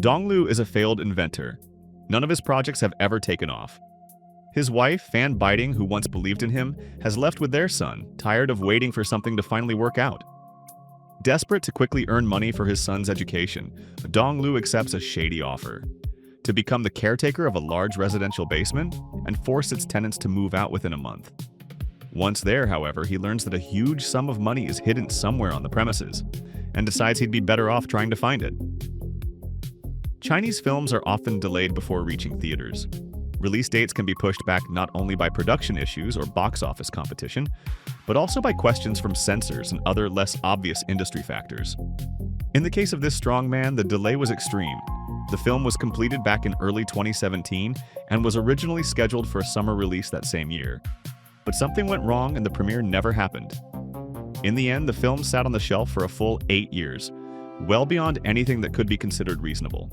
Donglu is a failed inventor. None of his projects have ever taken off. His wife, Fan Biting, who once believed in him, has left with their son, tired of waiting for something to finally work out. Desperate to quickly earn money for his son's education, Donglu accepts a shady offer to become the caretaker of a large residential basement and force its tenants to move out within a month. Once there, however, he learns that a huge sum of money is hidden somewhere on the premises and decides he'd be better off trying to find it. Chinese films are often delayed before reaching theaters. Release dates can be pushed back not only by production issues or box office competition, but also by questions from censors and other less obvious industry factors. In the case of this strongman, the delay was extreme. The film was completed back in early 2017 and was originally scheduled for a summer release that same year. But something went wrong and the premiere never happened. In the end, the film sat on the shelf for a full 8 years, well beyond anything that could be considered reasonable.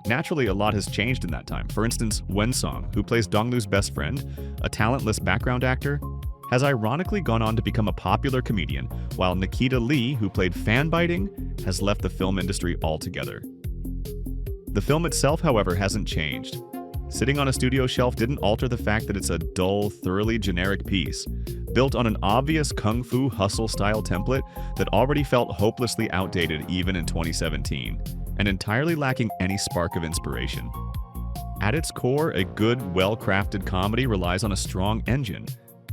Naturally, a lot has changed in that time. For instance, Wensong, who plays Donglu's best friend, a talentless background actor, has ironically gone on to become a popular comedian, while Nikita Lee, who played Fan Biting, has left the film industry altogether. The film itself, however, hasn't changed. Sitting on a studio shelf didn't alter the fact that it's a dull, thoroughly generic piece, built on an obvious kung fu hustle-style template that already felt hopelessly outdated even in 2017, and entirely lacking any spark of inspiration. At its core, a good, well-crafted comedy relies on a strong engine,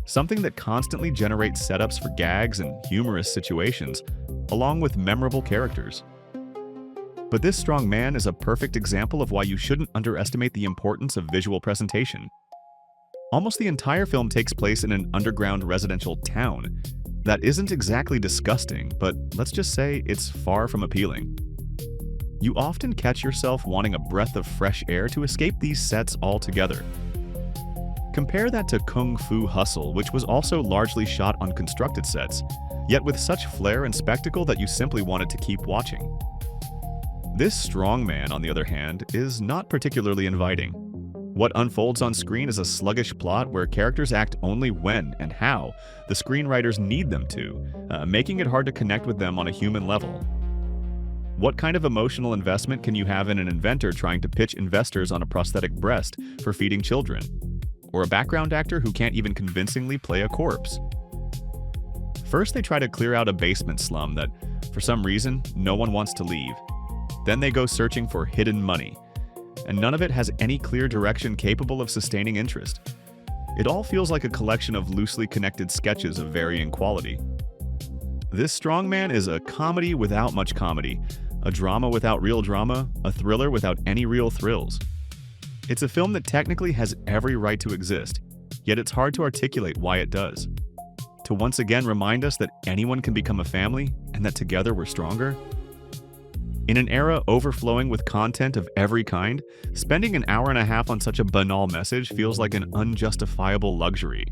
something that constantly generates setups for gags and humorous situations, along with memorable characters. But this strong man is a perfect example of why you shouldn't underestimate the importance of visual presentation. Almost the entire film takes place in an underground residential town. That isn't exactly disgusting, but let's just say it's far from appealing. You often catch yourself wanting a breath of fresh air to escape these sets altogether. Compare that to Kung Fu Hustle, which was also largely shot on constructed sets, yet with such flair and spectacle that you simply wanted to keep watching. This strongman, on the other hand, is not particularly inviting. What unfolds on screen is a sluggish plot where characters act only when and how the screenwriters need them to, making it hard to connect with them on a human level. What kind of emotional investment can you have in an inventor trying to pitch investors on a prosthetic breast for feeding children? Or a background actor who can't even convincingly play a corpse? First, they try to clear out a basement slum that, for some reason, no one wants to leave. Then they go searching for hidden money, and none of it has any clear direction capable of sustaining interest. It all feels like a collection of loosely connected sketches of varying quality. This strongman is a comedy without much comedy, a drama without real drama, a thriller without any real thrills. It's a film that technically has every right to exist, yet it's hard to articulate why it does. To once again remind us that anyone can become a family and that together we're stronger. In an era overflowing with content of every kind, spending an hour and a half on such a banal message feels like an unjustifiable luxury,